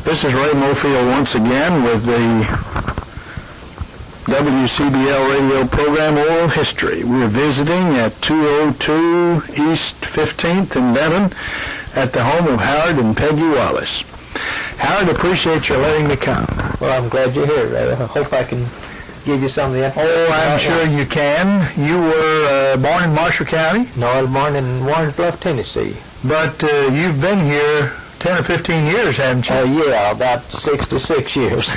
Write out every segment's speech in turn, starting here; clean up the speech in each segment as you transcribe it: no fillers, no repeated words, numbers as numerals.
This is Ray Mofield once again with the WCBL radio program Oral History. We're visiting at 202 East 15th in Benton at the home of Howard and Peggy Wallace. Howard, appreciate your letting me come. Well, I'm glad you're here, Ray. I hope I can give you some of the information. Oh, I'm sure you can. You were born in Marshall County? No, I was born in Warrens Bluff, Tennessee. But you've been here 10 or 15 years, haven't you? Yeah, about 66 years.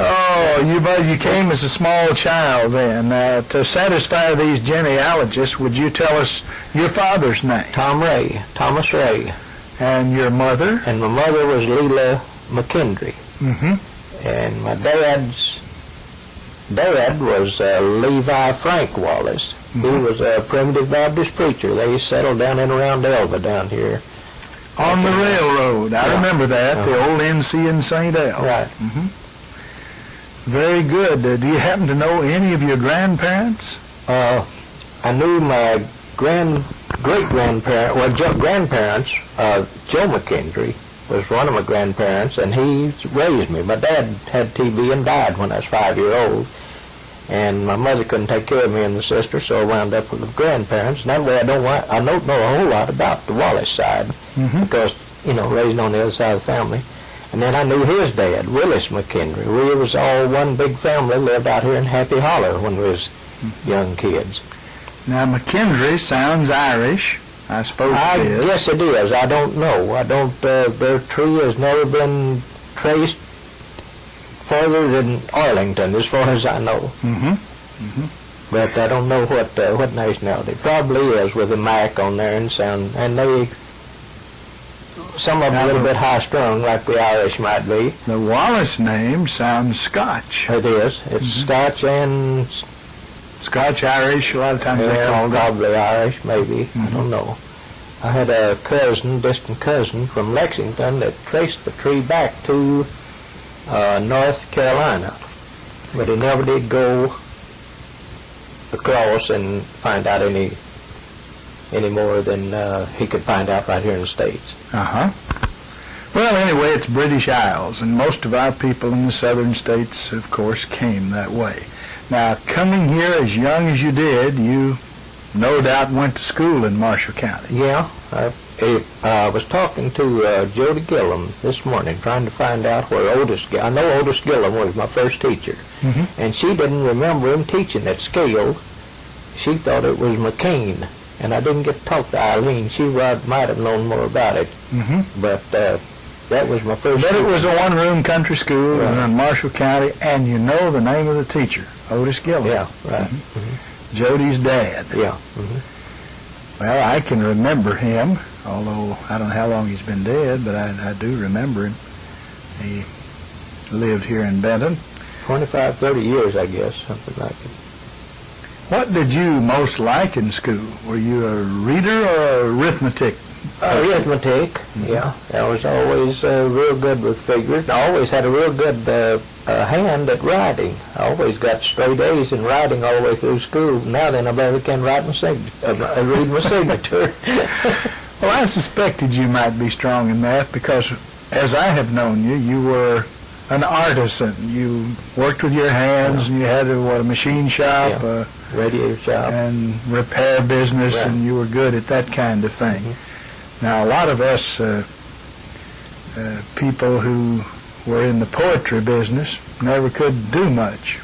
Oh, you came as a small child then. To satisfy these genealogists, would you tell us your father's name? Thomas Ray. And your mother? And my mother was Leela McKendry. Mm-hmm. And my dad's dad was Levi Frank Wallace. Mm-hmm. He was a primitive Baptist preacher. They settled down in around Elva down here. On the railroad. I remember that, the old NC in St. L. Right. Mm-hmm. Very good. Do you happen to know any of your grandparents? I knew my great-grandparents, grandparents. Joe McKendry was one of my grandparents, and he raised me. My dad had TB and died when I was 5 years old. And my mother couldn't take care of me and the sister, so I wound up with the grandparents. And that way I don't know a whole lot about the Wallace side, because, raised on the other side of the family. And then I knew his dad, Willis McKendry. We was all one big family, lived out here in Happy Hollow when we was young kids. Now, McKendry sounds Irish, I suppose it is. Yes, it is. I don't know. Their tree has never been traced further than Arlington, as far as I know. Mm-hmm. Mm-hmm. But I don't know what nationality. Probably is with a Mac on there and they, some of them a little bit high-strung, like the Irish might be. The Wallace name sounds Scotch. It is. It's Scotch and Scotch-Irish, a lot of times they call it. Probably Irish, maybe. I don't know. I had a distant cousin from Lexington that traced the tree back to North Carolina, but he never did go across and find out any more than he could find out right here in the States. Well, anyway, it's British Isles, and most of our people in the southern states, of course, came that way. Now, coming here as young as you did, you no doubt went to school in Marshall County. Yeah. I was talking to Jody Gillum this morning, trying to find out where I know Otis Gillum was my first teacher, and she didn't remember him teaching at Scale. She thought it was McCain, and I didn't get to talk to Eileen. She might have known more about it, but that was my first. But it was a one-room country school in Marshall County, and you know the name of the teacher, Otis Gillum. Yeah, right. Jody's dad. Yeah. Well, I can remember him, although I don't know how long he's been dead, but I do remember him. He lived here in Benton. 25, 30 years, I guess, something like it. What did you most like in school? Were you a reader or arithmetic? Arithmetic, yeah. I was always real good with figures. I always had a real good hand at writing. I always got straight A's in writing all the way through school. Now then, I barely can write my read my signature. Well, I suspected you might be strong in math because, as I have known you, you were an artisan. You worked with your hands, and you had a machine shop, radio shop, and repair business, and you were good at that kind of thing. Now, a lot of us people who were in the poetry business never could do much.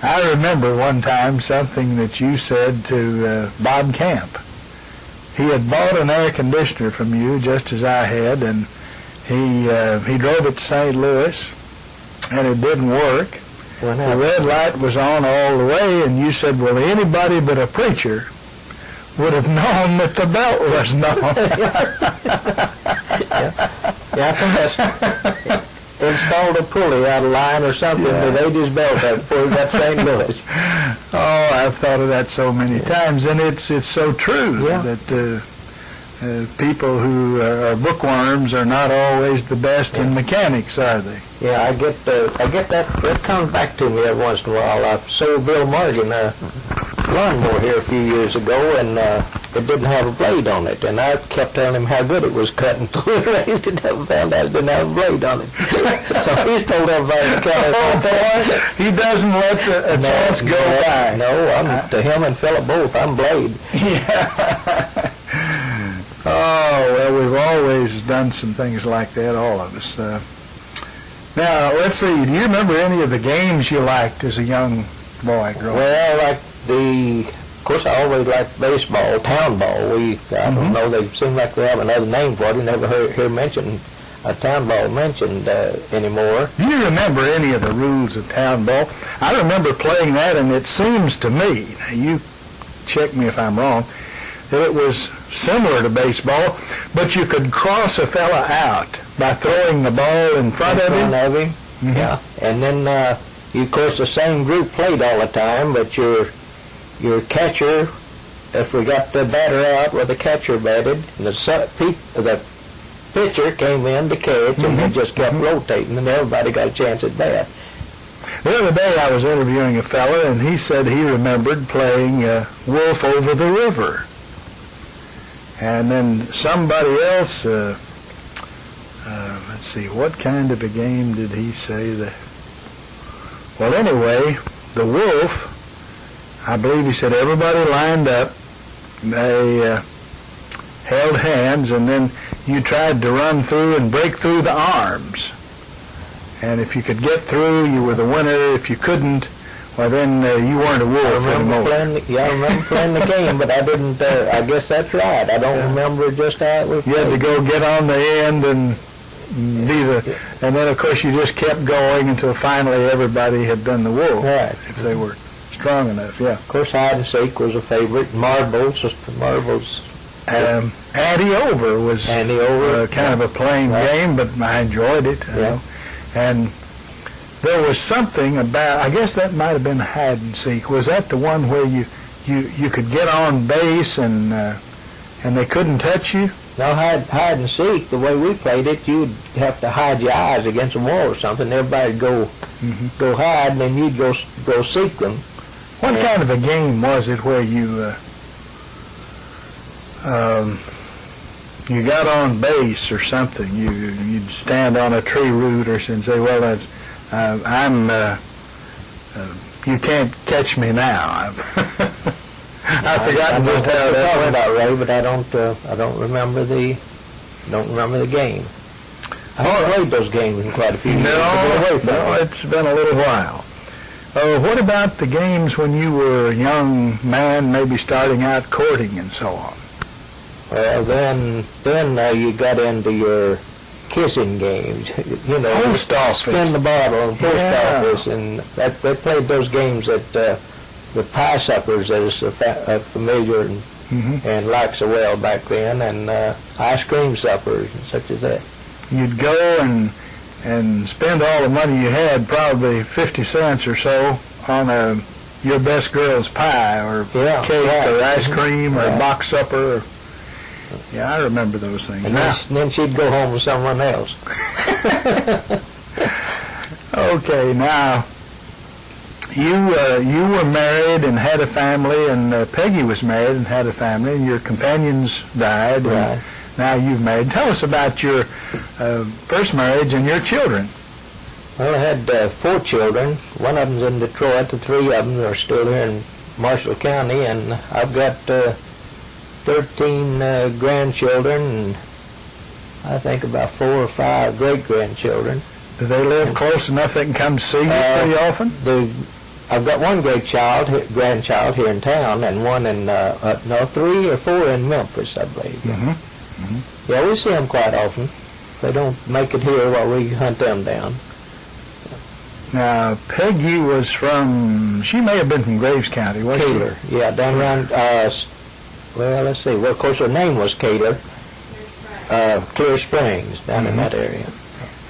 I remember one time something that you said to Bob Camp. He had bought an air conditioner from you, just as I had, and he drove it to St. Louis, and it didn't work. The red light was on all the way, and you said, well, anybody but a preacher would have known that the belt was known. Installed a pulley out of line or something that ate his belt up before he got St. Louis. Oh, I've thought of that so many times, and it's so true that people who are bookworms are not always the best in mechanics, are they? Yeah, I get that. It comes back to me every once in a while. I sold Bill Morgan a lawnmower here a few years ago, and it didn't have a blade on it. And I kept telling him how good it was cut until we raised it up and found out it didn't have a blade on it. So he's told everybody to cut it. Oh, boy, he doesn't let a chance go by. No, I'm to him and Philip both. I'm Blade. Yeah. Oh, well, we've always done some things like that, all of us. Now, let's see, do you remember any of the games you liked as a young boy growing up? Well, of course, I always liked baseball, town ball. I don't know, they seem like they have another name for it. You never hear mention a town ball mentioned anymore. Do you remember any of the rules of town ball? I remember playing that, and it seems to me, now you check me if I'm wrong, that it was similar to baseball, but you could cross a fella out by throwing the ball in front of him. Mm-hmm. Yeah, and then of course the same group played all the time, but your catcher, if we got the batter out where the catcher batted, and the pitcher came in to catch, and they just kept rotating, and everybody got a chance at bat. The other day I was interviewing a fella, and he said he remembered playing Wolf Over the River. And then somebody else, let's see, what kind of a game did he say that? Well, anyway, the wolf, I believe he said everybody lined up, they held hands, and then you tried to run through and break through the arms. And if you could get through, you were the winner. If you couldn't, well, then you weren't a wolf anymore. I remember playing the game, but I didn't, I guess that's right. I don't remember just how it was played. You had to go get on the end and and then, of course, you just kept going until finally everybody had done the wolf. Right. If they were strong enough, yeah. Of course, hide and seek was a favorite. Marbles. Ante-over was kind of a plain game, but I enjoyed it. You know. And there was something about, I guess that might have been hide and seek. Was that the one where you could get on base and they couldn't touch you? No, hide and seek, the way we played it, you'd have to hide your eyes against a wall or something. Everybody'd go hide, and then you'd go seek them. What kind of a game was it where you got on base or something? You'd stand on a tree root or something and say, well, you can't catch me now. I've forgotten just how that went. About Ray, but I don't remember the game. I played those games in quite a few years. No, it's been a little while. What about the games when you were a young man, maybe starting out courting and so on? Well, then you got into your kissing games. You know, post office. Spin the bottle, post office, and they played those games at the pie suppers that is familiar and liked so well back then, and ice cream suppers and such as that. You'd go and spend all the money you had, probably 50 cents or so, on your best girl's pie or cake or ice cream or a box supper. Yeah, I remember those things. And then she'd go home with someone else. Okay, now, you were married and had a family, and Peggy was married and had a family, and your companions died. Right. And now you've married. Tell us about your first marriage and your children. Well, I had 4 children. One of them's in Detroit. The 3 of them are still here in Marshall County, and I've got 13 grandchildren, and I think about 4 or 5 great-grandchildren. Do they live close enough they can come to see you pretty often? I've got one grandchild here in town, and one in 3 or 4 in Memphis, I believe. Yeah, we see them quite often. They don't make it here while we hunt them down. Now, Peggy was she may have been from Graves County, wasn't Kaler, yeah, down around, well, let's see, well, of course her name was Kaler, Clear Springs, down in that area.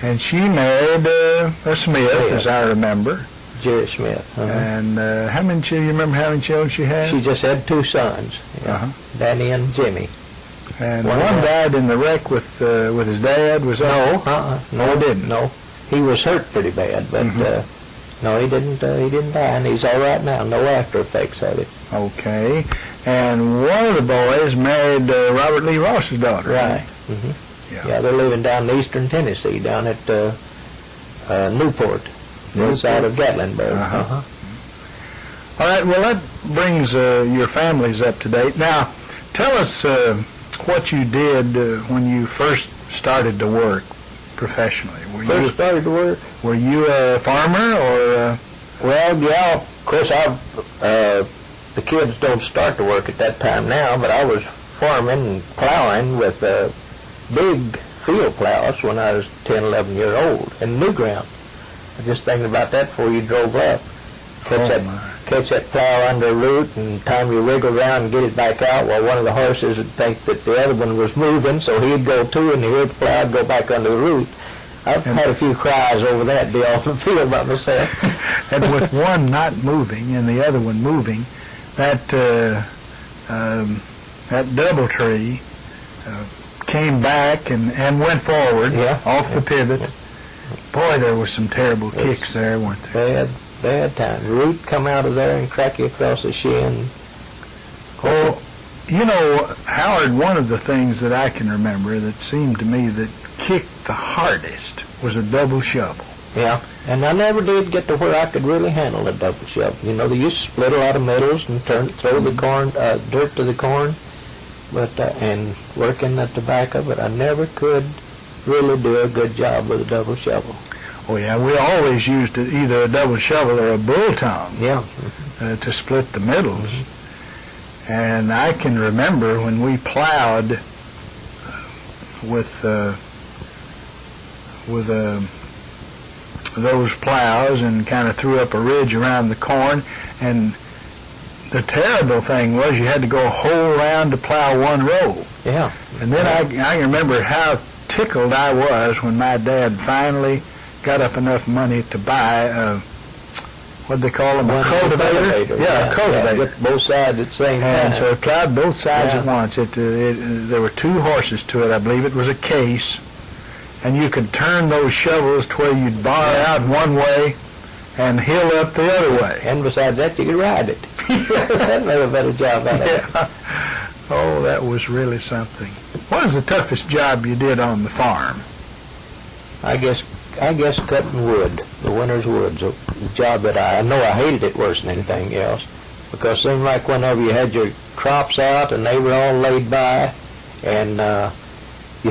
And she married a Smith, as I remember. Jerry Smith. And how many children? You remember how many children she had? She just had 2 sons, Danny and Jimmy. And one died in the wreck with his dad. Was that? No, No, it didn't. No, he was hurt pretty bad, but No, he didn't die, and he's all right now. No after effects of it. Okay. And one of the boys married Robert Lee Ross's daughter. Right. Yeah, they're living down in eastern Tennessee, down at Newport, inside of Gatlinburg. All right, well, that brings your families up to date. Now, tell us what you did when you first started to work professionally. Started to work? Were you a farmer or? Well, yeah, of course, the kids don't start to work at that time now, but I was farming and plowing with big field plows when I was 10, 11 years old in new ground. I was just thinking about that before you drove up. Catch that plow under a root, and time you wriggle around and get it back out, well, one of the horses would think that the other one was moving, so he'd go too, and he'd hear the plow go back under the root. I've had a few cries over that deal off the field by myself. And with one not moving and the other one moving, that double tree came back and went forward off the pivot. Boy, there were some terrible kicks there, weren't there? Bad time. The root come out of there and crack you across the shin. Well, you know, Howard, one of the things that I can remember that seemed to me that kicked the hardest was a double shovel. Yeah, and I never did get to where I could really handle a double shovel. You know, they used to split a lot of metals and throw the corn, dirt to the corn, but and working at the back of it, I never could really do a good job with a double shovel. Oh yeah, we always used either a double shovel or a bull tongue. Yeah. To split the middles. And I can remember when we plowed with those plows and kind of threw up a ridge around the corn, and the terrible thing was you had to go a whole round to plow one row. Yeah. And then I remember how tickled I was when my dad finally got up enough money to buy what they call them, a cultivator? Yeah, a cultivator. With both sides at the same time. And so it plowed both sides at once. There were two horses to it, I believe. It was a case, and you could turn those shovels to where you'd bar out one way and hill up the other way. And besides that, you could ride it. That made a better job out of it. Oh, that was really something. What was the toughest job you did on the farm? I guess cutting wood, the winter's woods, a job that I know I hated it worse than anything else, because it seemed like whenever you had your crops out and they were all laid by, and the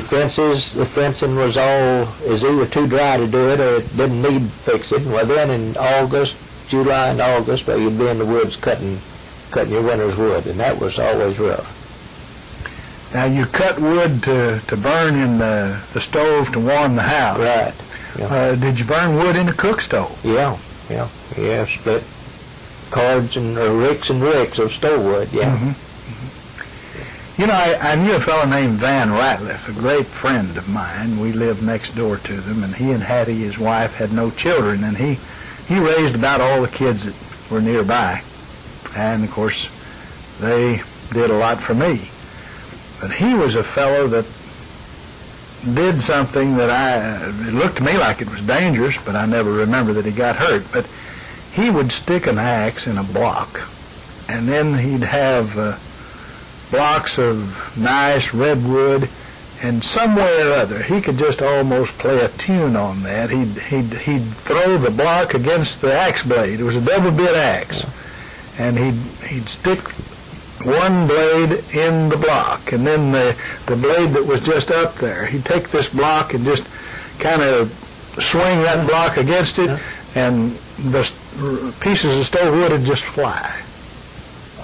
fencing was either too dry to do it or it didn't need fixing. Well, then in July and August, well, you'd be in the woods cutting your winter's wood, and that was always rough. Now, you cut wood to burn in the stove to warm the house. Right. Yeah. Did you burn wood in a cook stove? Yeah, split cords and ricks and ricks of stove wood, yeah. You know, I knew a fellow named Van Ratliff, a great friend of mine. We lived next door to them, and he and Hattie, his wife, had no children, and he raised about all the kids that were nearby. And, of course, they did a lot for me. But he was a fellow that did something that it looked to me like it was dangerous, but I never remember that he got hurt. But he would stick an axe in a block, and then he'd have blocks of nice redwood, and some way or other he could just almost play a tune on that. He'd throw the block against the axe blade. It was a double bit axe, and he'd stick one blade in the block, and then the blade that was just up there, he'd take this block and just kind of swing that block against it, and the pieces of stove wood would just fly.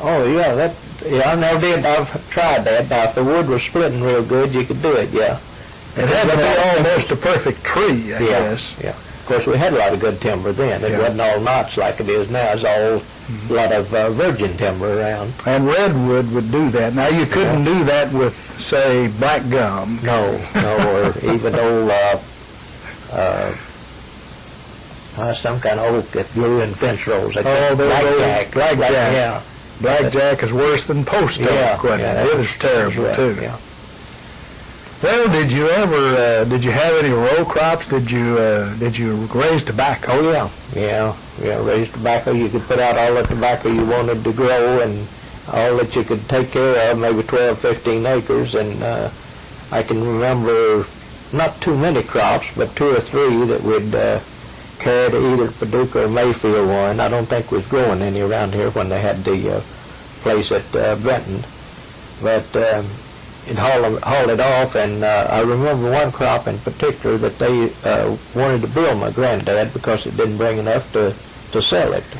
Oh, yeah, I never did. I've tried that. Now, if the wood was splitting real good, you could do it, yeah. It had to be almost a perfect tree, I guess. Yeah. Of course, we had a lot of good timber then. It wasn't all knots like it is now. It's all a lot of virgin timber around. And redwood would do that. Now, you couldn't do that with, say, black gum. No, or even old, some kind of oak that grew in fence rows. Blackjack. Yeah. Blackjack is worse than post oak. It is terrible, too. Yeah. Well, did you have any row crops? Did you raise tobacco? Oh, yeah, raise tobacco. You could put out all the tobacco you wanted to grow and all that you could take care of, maybe 12, 15 acres. And I can remember not too many crops, but 2 or 3 that we'd carry to either Paducah or Mayfield one. I don't think was growing any around here when they had the place at Benton. But it hauled it off, and I remember one crop in particular that they wanted to bill my granddad because it didn't bring enough to sell it, to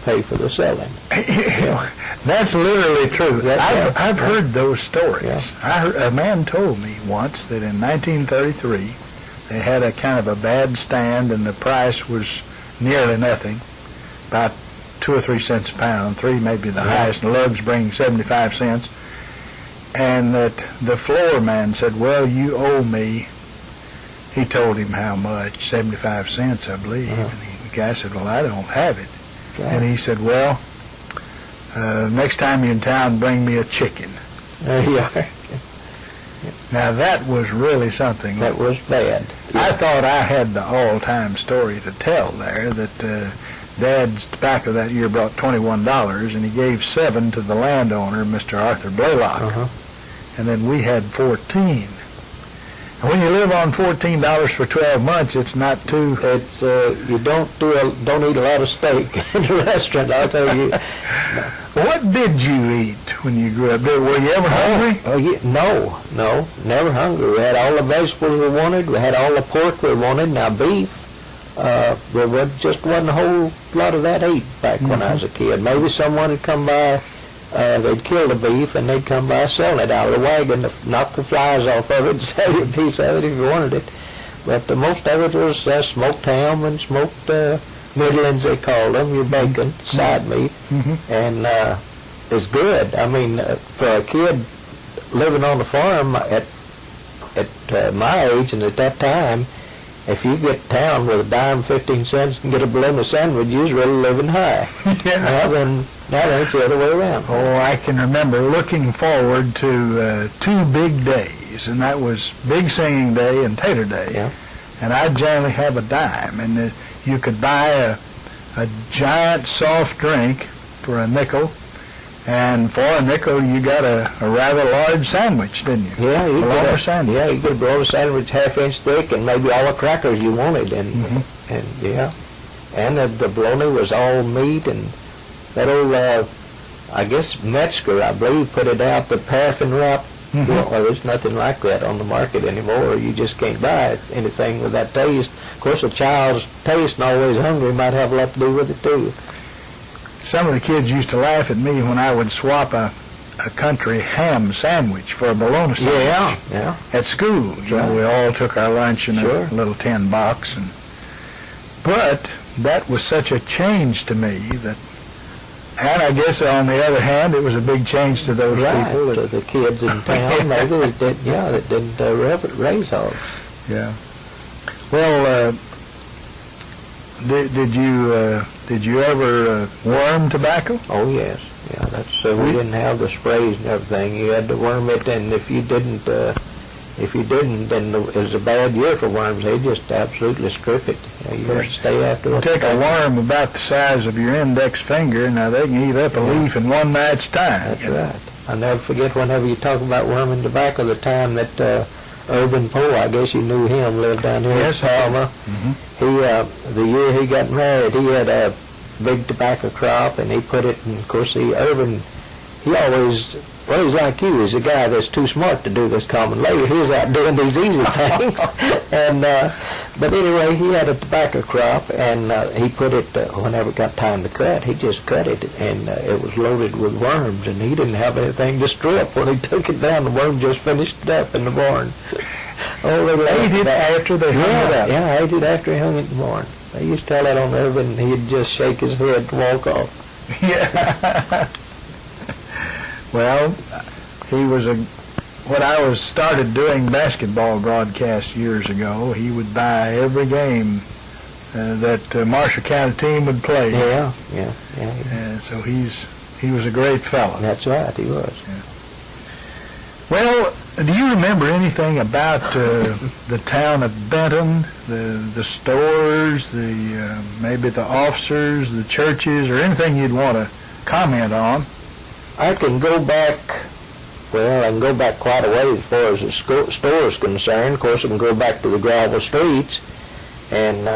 pay for the selling. That's literally true. I've heard those stories. Yeah. A man told me once that in 1933 they had a kind of a bad stand and the price was nearly nothing, about 2 or 3 cents a pound, 3 maybe the highest, and lugs bringing 75 cents. And that the floor man said, well, you owe me, he told him how much, 75 cents, I believe. And the guy said, well, I don't have it. And he said, well, next time you're in town, bring me a chicken. Now, that was really something. That was bad. I thought I had the all-time story to tell there, that Dad's tobacco that year brought $21, and he gave $7 to the landowner, Mr. Arthur Blaylock. And then we had 14. And when you live on $14 for 12 months, it's not too. It's you don't eat a lot of steak in a restaurant, I'll tell you. What did you eat when you grew up? Were you ever hungry? Oh, yeah. No, never hungry. We had all the vegetables we wanted. We had all the pork we wanted. Now beef, there wasn't a whole lot of that ate back when I was a kid. Maybe someone would come by. They'd kill the beef, and they'd come by selling it out of the wagon to knock the flies off of it and sell you a piece of it if you wanted it. But most of it was smoked ham and smoked middlings, they called them, your bacon, side meat, and it's good. I mean, for a kid living on the farm at my age and at that time, if you get to town with a dime, 15 cents, and get a bologna sandwich, you was really living high. Now it's the other way around. Oh, I can remember looking forward to 2 big days, and that was Big Singing Day and Tater Day. Yeah. And I'd generally have a dime, and you could buy a giant soft drink for a nickel, and for a nickel you got a rather large sandwich, didn't you? Yeah, you could sandwich. Yeah, you could blow a sandwich 1/2 inch thick, and maybe all the crackers you wanted, and the bologna was all meat, and that old I guess Metzger, I believe, put it out, the paraffin wrap. Well, there's nothing like that on the market anymore. You just can't buy anything with that taste. Of course, a child's taste and always hungry might have a lot to do with it, too. Some of the kids used to laugh at me when I would swap a country ham sandwich for a bologna sandwich. Yeah. At school. You know, we all took our lunch in a little tin box. But that was such a change to me that. And I guess, on the other hand, it was a big change to those people. To the kids in town, maybe that didn't raise hogs. Yeah. Well, did you ever worm tobacco? Oh yes, yeah. That's we didn't have the sprays and everything. You had to worm it, and if you didn't, then it was a bad year for worms. They just absolutely strip it. You had to stay after it. Take a worm about the size of your index finger. Now they can eat up a leaf in one night's time. That's right. I'll never forget whenever you talk about worming tobacco, the time that Urban Poe, I guess you knew him, lived down here in Palma. He, the year he got married, he had a big tobacco crop, and he put it, and of course, Urban, he always, well, he's like you. He's a guy that's too smart to do this common labor. He was out doing these easy things. But anyway, he had a tobacco crop, and he put it, whenever it got time to cut, he just cut it, and it was loaded with worms, and he didn't have anything to strip. When he took it down, the worm just finished it up in the barn. Oh, they ate it after they hung it up. Yeah, ate it after he hung it in the barn. They used to tell that on Irvin, and he'd just shake his head to walk off. Yeah. Well, he was when I started doing basketball broadcasts years ago, he would buy every game that Marshall County team would play. Yeah. And so he was a great fellow. That's right, he was. Yeah. Well, Do you remember anything about the town of Benton, the stores, maybe the officers, the churches, or anything you'd want to comment on? I can go back, well, I can go back quite a way as far as the store is concerned. Of course, I can go back to the gravel streets and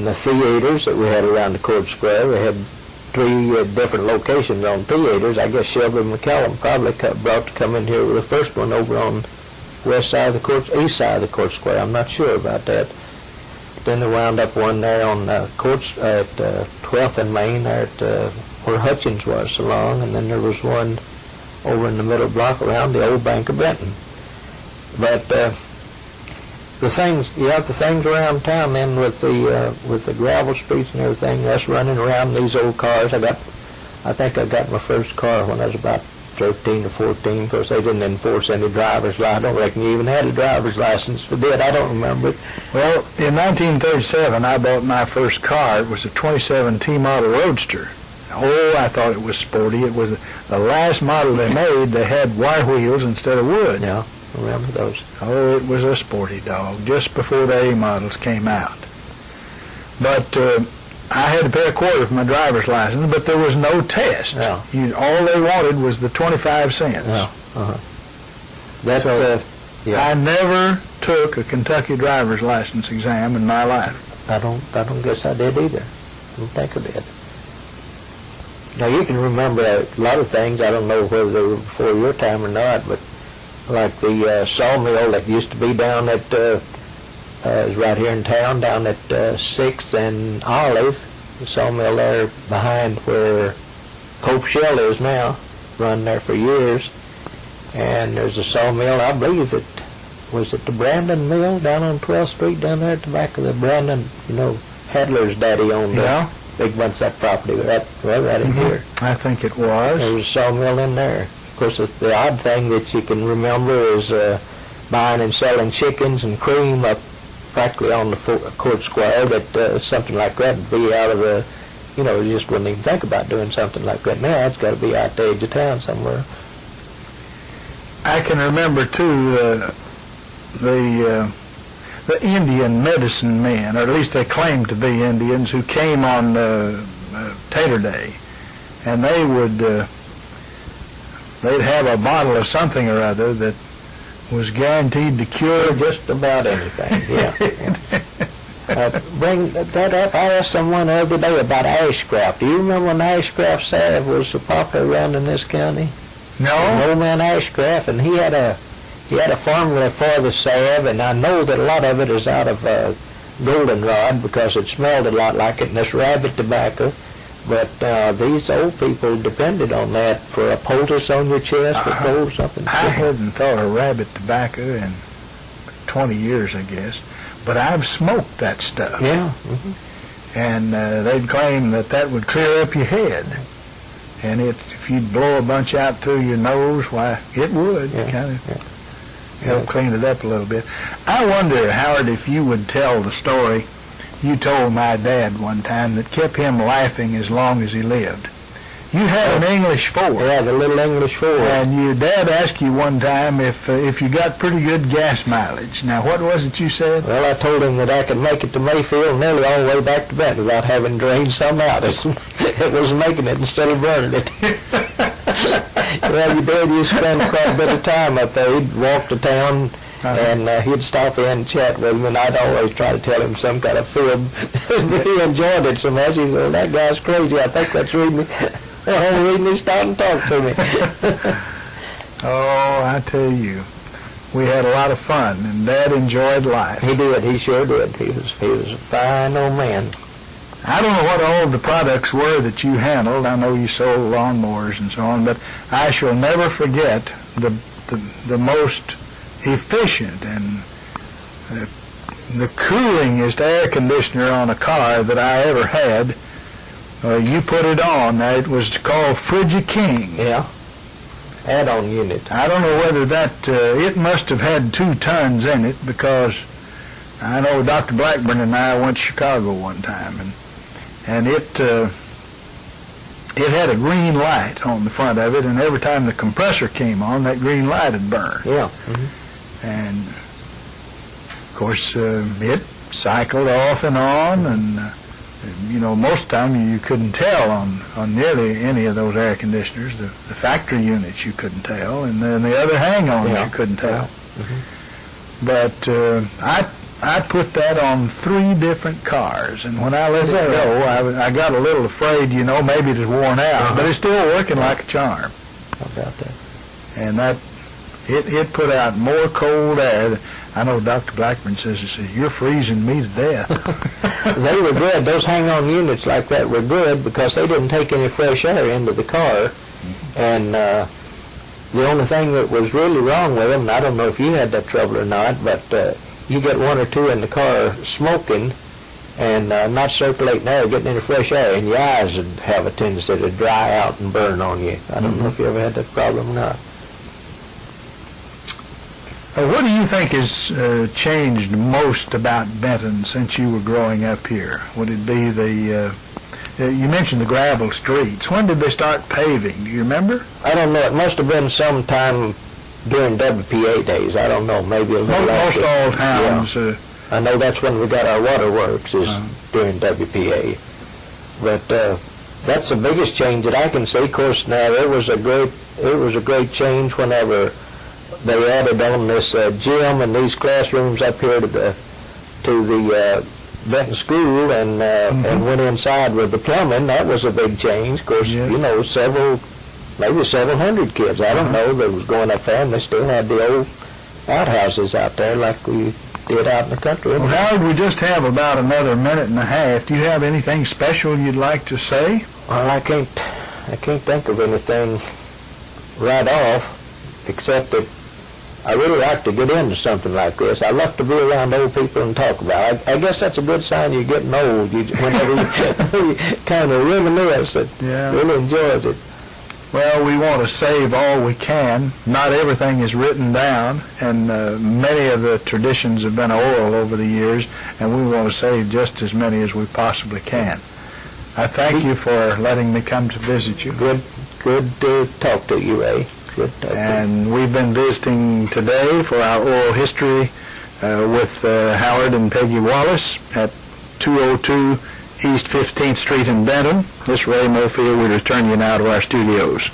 the theaters that we had around the court square. We had 3 different locations on theaters. I guess Shelby McCallum probably brought to come in here with the first one over on west side of the court, east side of the court square. I'm not sure about that. Then they wound up one there on courts at 12th and Main, there at where Hutchins was so long, and then there was one over in the middle block around the old Bank of Benton. But the things around town then with the gravel streets and everything, us running around these old cars. I think I got my first car when I was about 13 or 14, because they didn't enforce any driver's license. I don't reckon you even had a driver's license. If they did, I don't remember it. Well, in 1937, I bought my first car. It was a 27 T-model Roadster. Oh, I thought it was sporty. It was the last model they made. They had wire wheels instead of wood. Yeah. Remember those? Oh, it was a sporty dog, just before the A models came out. But I had to pay $25 for my driver's license, but there was no test. Yeah. All they wanted was the 25 cents. Yeah. Yeah. I never took a Kentucky driver's license exam in my life. I don't guess I did either. I don't think I did. Now, you can remember a lot of things. I don't know whether they were before your time or not, but like the sawmill that used to be down at, is right here in town, down at 6th and Olive, the sawmill there behind where Cope Shell is now, run there for years. And there's a sawmill, I believe was it the Brandon Mill down on 12th Street down there at the back of the Brandon, Hadler's daddy owned a big bunch of that property right in here. I think it was. There was a sawmill in there. Of course, the odd thing that you can remember is buying and selling chickens and cream up practically on the court square. That something like that would be out of the, you just wouldn't even think about doing something like that now. It's got to be out the edge of town somewhere. I can remember, too, the Indian medicine men, or at least they claimed to be Indians, who came on Tater Day, and they would... they'd have a bottle of something or other that was guaranteed to cure just about anything. Yeah. Bring that up. I asked someone the other day about Ashcraft. Do you remember when Ashcraft salve was so popular around in this county? No. An old man Ashcraft, and he had a formula for the salve, and I know that a lot of it is out of goldenrod because it smelled a lot like it, and it's rabbit tobacco. But these old people depended on that for a poultice on your chest or cold or something. I hadn't thought of rabbit tobacco in 20 years, I guess. But I've smoked that stuff. Yeah. And they'd claim that would clear up your head. And if you'd blow a bunch out through your nose, why, it would kind of help clean it up a little bit. I wonder, Howard, if you would tell the story you told my dad one time that kept him laughing as long as he lived. You had an English Ford. Yeah, the little English Ford. And your dad asked you one time if you got pretty good gas mileage. Now, what was it you said? Well, I told him that I could make it to Mayfield nearly all the way back to Benton without having drained some out. It was making it instead of burning it. Well, your dad used to spend quite a bit of time up there. He'd walk to town, and he'd stop in and chat with him, and I'd always try to tell him some kind of fib. He enjoyed it so much. He said, well, that guy's crazy. I think that's reading me start and talk to me. Oh, I tell you, we had a lot of fun, and Dad enjoyed life. He did. He sure did. He was a fine old man. I don't know what all the products were that you handled. I know you sold lawnmowers and so on, but I shall never forget the most efficient and the coolingest air conditioner on a car that I ever had. You put it on. It was called Frigid King. Yeah. Add-on unit. I don't know whether that, it must have had 2 tons in it, because I know Dr. Blackburn and I went to Chicago one time, and it it had a green light on the front of it, and every time the compressor came on, that green light would burn. Yeah. And, of course, it cycled off and on, and, most of the time you couldn't tell on nearly any of those air conditioners. The factory units you couldn't tell, and then the other hang-ons you couldn't tell. But I put that on 3 different cars, and when I let it go, I got a little afraid, maybe it was worn out, but it's still working like a charm. How about that? And it put out more cold air. I know Dr. Blackburn says, you're freezing me to death. They were good. Those hang-on units like that were good because they didn't take any fresh air into the car. And the only thing that was really wrong with them, and I don't know if you had that trouble or not, but you get 1 or 2 in the car smoking and not circulating air, getting any fresh air, and your eyes would have a tendency to dry out and burn on you. I don't know if you ever had that problem or not. What do you think has changed most about Benton since you were growing up here? Would it be you mentioned the gravel streets. When did they start paving? Do you remember? I don't know. It must have been sometime during WPA days. I don't know. Maybe a little Most after. all towns. Yeah. I know that's when we got our waterworks is during WPA. But that's the biggest change that I can see. Of course, now it was a great change whenever they added on this gym and these classrooms up here to the Benton School and went inside with the plumbing. That was a big change. Of course, maybe several hundred kids, I don't know, that was going up there, and they still had the old outhouses out there like we did out in the country. Well, Howard, we just have about another minute and a half. Do you have anything special you'd like to say? Well, I can't think of anything right off, except that I really like to get into something like this. I love to be around old people and talk about it. I guess that's a good sign you're getting old. Whenever you kind of reminisce, it really enjoys it. Well, we want to save all we can. Not everything is written down, and many of the traditions have been oral over the years, and we want to save just as many as we possibly can. I thank you for letting me come to visit you. Good to talk to you, Ray. And we've been visiting today for our oral history with Howard and Peggy Wallace at 202 East 15th Street in Benton. This is Ray Mofield. We return you now to our studios.